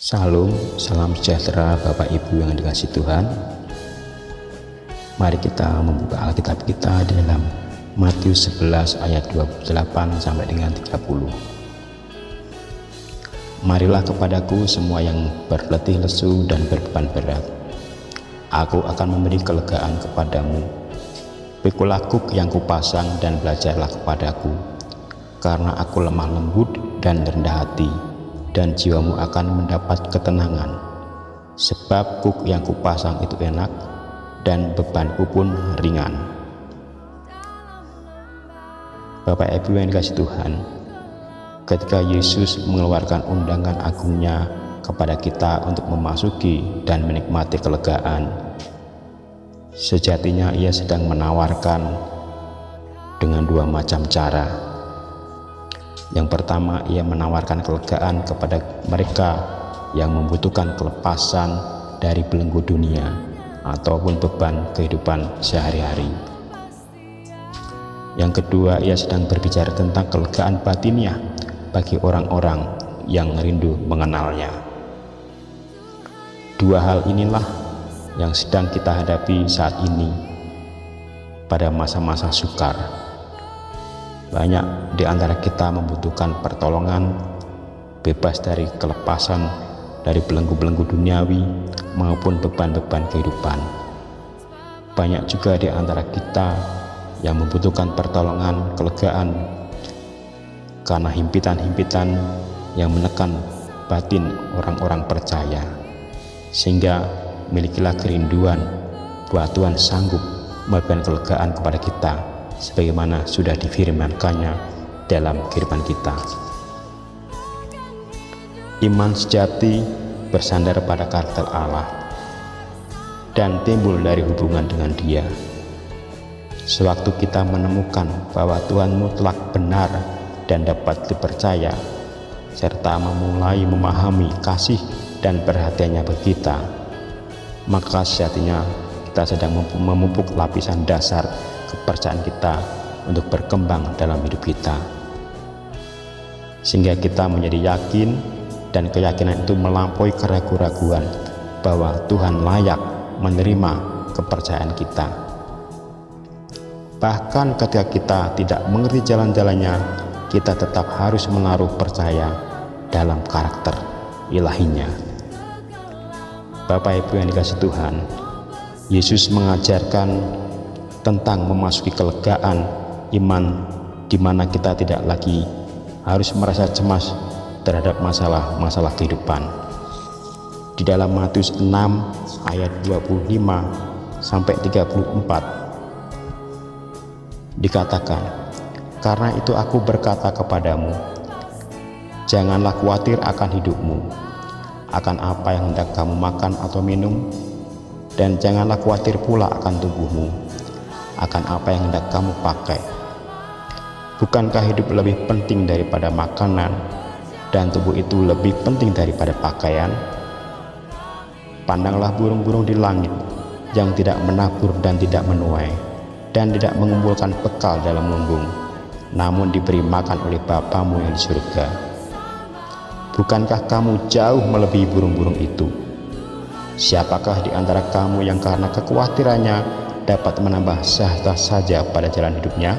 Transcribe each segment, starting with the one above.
Salam, salam sejahtera Bapak Ibu yang dikasihi Tuhan. Mari kita membuka Alkitab kita di dalam Matius 11 ayat 28 sampai dengan 30. Marilah kepadaku semua yang berletih lesu dan berbeban berat. Aku akan memberi kelegaan kepadamu. Pikulah kuk yang kupasang dan belajarlah kepadaku, karena aku lemah lembut dan rendah hati, dan jiwamu akan mendapat ketenangan. Sebab kuk yang kupasang itu enak, dan bebanku pun ringan. Bapak Ibu yang dikasihi Tuhan, ketika Yesus mengeluarkan undangan agungnya kepada kita untuk memasuki dan menikmati kelegaan, sejatinya ia sedang menawarkan dengan dua macam cara. Yang pertama, ia menawarkan kelegaan kepada mereka yang membutuhkan kelepasan dari belenggu dunia ataupun beban kehidupan sehari-hari. Yang kedua, ia sedang berbicara tentang kelegaan batiniah bagi orang-orang yang rindu mengenalnya. Dua hal inilah yang sedang kita hadapi saat ini pada masa-masa sukar. Banyak di antara kita membutuhkan pertolongan, bebas dari kelepasan dari belenggu-belenggu duniawi maupun beban-beban kehidupan. Banyak juga di antara kita yang membutuhkan pertolongan, kelegaan karena himpitan-himpitan yang menekan batin orang-orang percaya, sehingga milikilah kerinduan bahwa Tuhan sanggup memberikan kelegaan kepada kita sebagaimana sudah difirmankannya dalam kehidupan kita. Iman sejati bersandar pada karakter Allah dan timbul dari hubungan dengan Dia. Sewaktu kita menemukan bahwa Tuhan mutlak benar dan dapat dipercaya, serta memulai memahami kasih dan perhatiannya bagi kita, maka sejatinya kita sedang memupuk lapisan dasar kepercayaan kita untuk berkembang dalam hidup kita, sehingga kita menjadi yakin, dan keyakinan itu melampaui keraguan-raguan bahwa Tuhan layak menerima kepercayaan kita. Bahkan ketika kita tidak mengerti jalan-jalannya, kita tetap harus menaruh percaya dalam karakter ilahinya. Bapak Ibu yang dikasihi Tuhan, Yesus mengajarkan tentang memasuki kelegaan iman, di mana kita tidak lagi harus merasa cemas terhadap masalah-masalah kehidupan. Di dalam Matius 6 ayat 25 sampai 34 dikatakan, "Karena itu aku berkata kepadamu, janganlah khawatir akan hidupmu, akan apa yang hendak kamu makan atau minum, dan janganlah khawatir pula akan tubuhmu, akan apa yang hendak kamu pakai. Bukankah hidup lebih penting daripada makanan, dan tubuh itu lebih penting daripada pakaian? Pandanglah burung-burung di langit, yang tidak menabur dan tidak menuai, dan tidak mengumpulkan bekal dalam lumbung, namun diberi makan oleh Bapamu yang di surga. Bukankah kamu jauh melebihi burung-burung itu? Siapakah di antara kamu yang karena kekhawatirannya dapat menambah sehasta saja pada jalan hidupnya?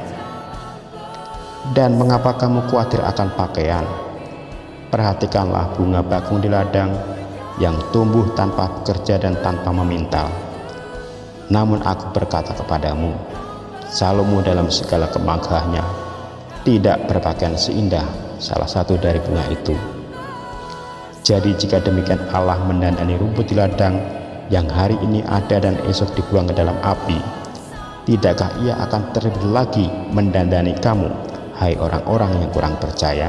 Dan mengapa kamu khawatir akan pakaian? Perhatikanlah bunga bakung di ladang, yang tumbuh tanpa bekerja dan tanpa memintal. Namun aku berkata kepadamu, Salomo dalam segala kemegahannya tidak berpakaian seindah salah satu dari bunga itu. Jadi jika demikian Allah mendandani rumput di ladang, yang hari ini ada dan esok dibuang ke dalam api, tidakkah Ia akan terlebih lagi mendandani kamu, hai orang-orang yang kurang percaya?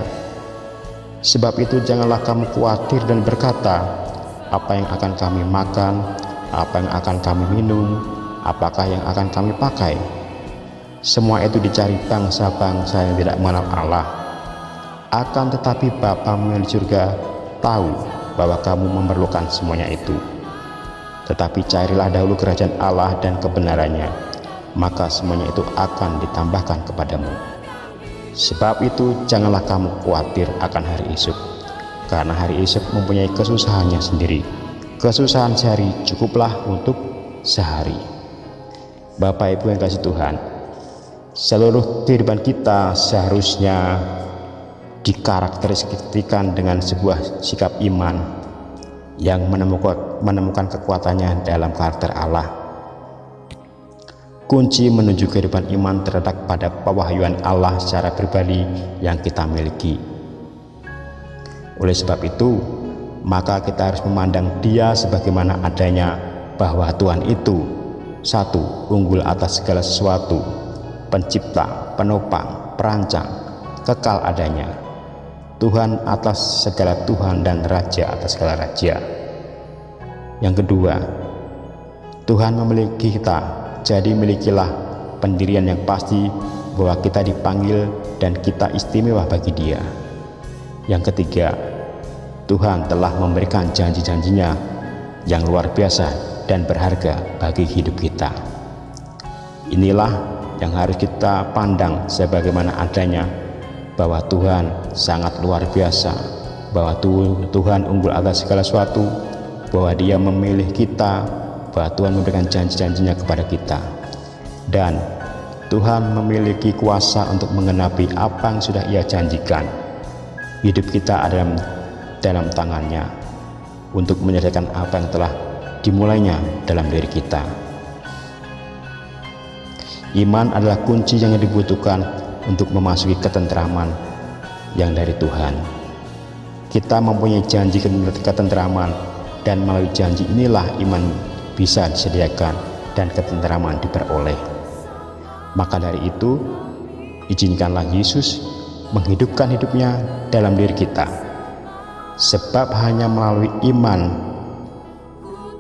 Sebab itu janganlah kamu khawatir dan berkata, apa yang akan kami makan, apa yang akan kami minum, apakah yang akan kami pakai? Semua itu dicari bangsa-bangsa yang tidak mengenal Allah. Akan tetapi Bapamu yang di surga tahu bahwa kamu memerlukan semuanya itu. Tetapi carilah dahulu kerajaan Allah dan kebenarannya, maka semuanya itu akan ditambahkan kepadamu. Sebab itu janganlah kamu khawatir akan hari esok, karena hari esok mempunyai kesusahannya sendiri. Kesusahan sehari cukuplah untuk sehari. Bapak Ibu yang kasih Tuhan, seluruh kehidupan kita seharusnya dikarakteristikkan dengan sebuah sikap iman yang menemukan kekuatannya dalam karakter Allah. Kunci menuju kehidupan iman terletak pada pewahyuan Allah secara pribadi yang kita miliki. Oleh sebab itu, maka kita harus memandang Dia sebagaimana adanya, bahwa Tuhan itu satu, unggul atas segala sesuatu, pencipta, penopang, perancang, kekal adanya, Tuhan atas segala Tuhan dan Raja atas segala Raja. Yang kedua, Tuhan memiliki kita, jadi milikilah pendirian yang pasti bahwa kita dipanggil dan kita istimewa bagi Dia. Yang ketiga, Tuhan telah memberikan janji-janjinya yang luar biasa dan berharga bagi hidup kita. Inilah yang harus kita pandang sebagaimana adanya, bahwa Tuhan sangat luar biasa, bahwa Tuhan unggul atas segala sesuatu, bahwa Dia memilih kita, bahwa Tuhan memberikan janji-janjinya kepada kita, dan Tuhan memiliki kuasa untuk menggenapi apa yang sudah Ia janjikan. Hidup kita ada dalam tangannya untuk menyelesaikan apa yang telah dimulainya dalam diri kita. Iman adalah kunci yang dibutuhkan untuk memasuki ketentraman yang dari Tuhan. Kita mempunyai janji ketentraman, dan melalui janji inilah iman bisa disediakan dan ketentraman diperoleh. Maka dari itu, izinkanlah Yesus menghidupkan hidupnya dalam diri kita, sebab hanya melalui iman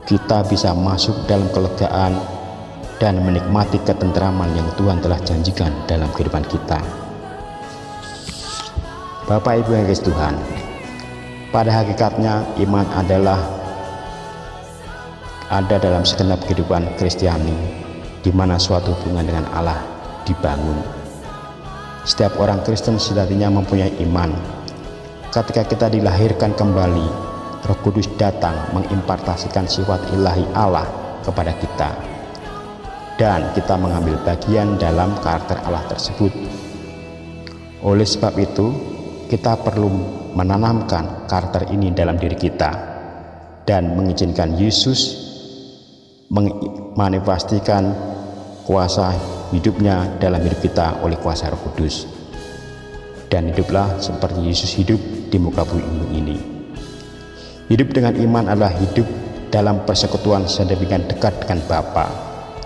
kita bisa masuk dalam kelegaan dan menikmati ketentraman yang Tuhan telah janjikan dalam kehidupan kita. Bapak Ibu yang dikasihi Tuhan, pada hakikatnya iman adalah ada dalam segenap kehidupan Kristiani, di mana suatu hubungan dengan Allah dibangun. Setiap orang Kristen sejatinya mempunyai iman. Ketika kita dilahirkan kembali, Roh Kudus datang mengimpartasikan sifat ilahi Allah kepada kita, dan kita mengambil bagian dalam karakter Allah tersebut. Oleh sebab itu, kita perlu menanamkan karakter ini dalam diri kita dan mengizinkan Yesus memanifestasikan kuasa hidupnya dalam hidup kita oleh kuasa Roh Kudus. Dan hiduplah seperti Yesus hidup di muka bumi ini. Hidup dengan iman adalah hidup dalam persekutuan sedemikian dekat dengan Bapa,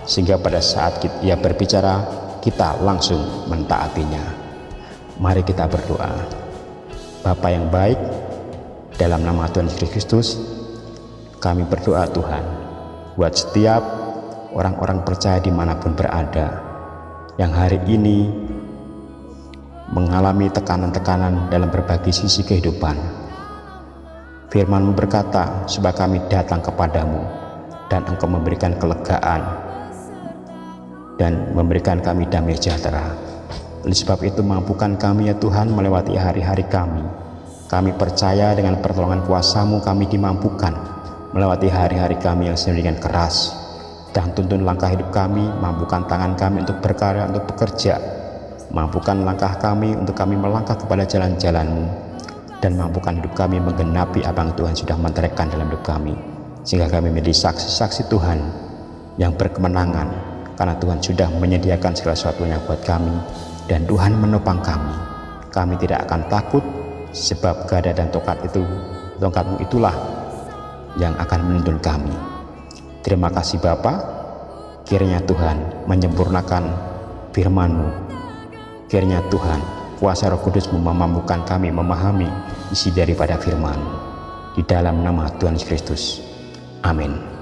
sehingga pada saat Ia berbicara, kita langsung mentaatinya. Mari kita berdoa. Bapa yang baik, dalam nama Tuhan Yesus Kristus, kami berdoa Tuhan, buat setiap orang-orang percaya dimanapun berada, yang hari ini mengalami tekanan-tekanan dalam berbagai sisi kehidupan. Firman-Mu berkata, supaya kami datang kepadamu dan Engkau memberikan kelegaan dan memberikan kami damai sejahtera. Oleh sebab itu, mampukan kami ya Tuhan melewati hari-hari kami. Kami percaya dengan pertolongan kuasa-Mu kami dimampukan melewati hari-hari kami yang sedemikian keras. Dan tuntun langkah hidup kami, mampukan tangan kami untuk berkarya, untuk bekerja. Mampukan langkah kami untuk kami melangkah kepada jalan-jalan-Mu, dan mampukan hidup kami menggenapi apa yang Tuhan sudah menyertakan dalam hidup kami, sehingga kami menjadi saksi-saksi Tuhan yang berkemenangan, karena Tuhan sudah menyediakan segala sesuatunya buat kami, dan Tuhan menopang kami. Kami tidak akan takut, sebab gada dan tongkat-Mu itulah yang akan menuntun kami. Terima kasih Bapa, kiranya Tuhan menyempurnakan firman-Mu. Kiranya Tuhan, kuasa Roh Kudus-Mu memampukan kami memahami isi daripada firman-Mu. Di dalam nama Tuhan Yesus Kristus. Amin.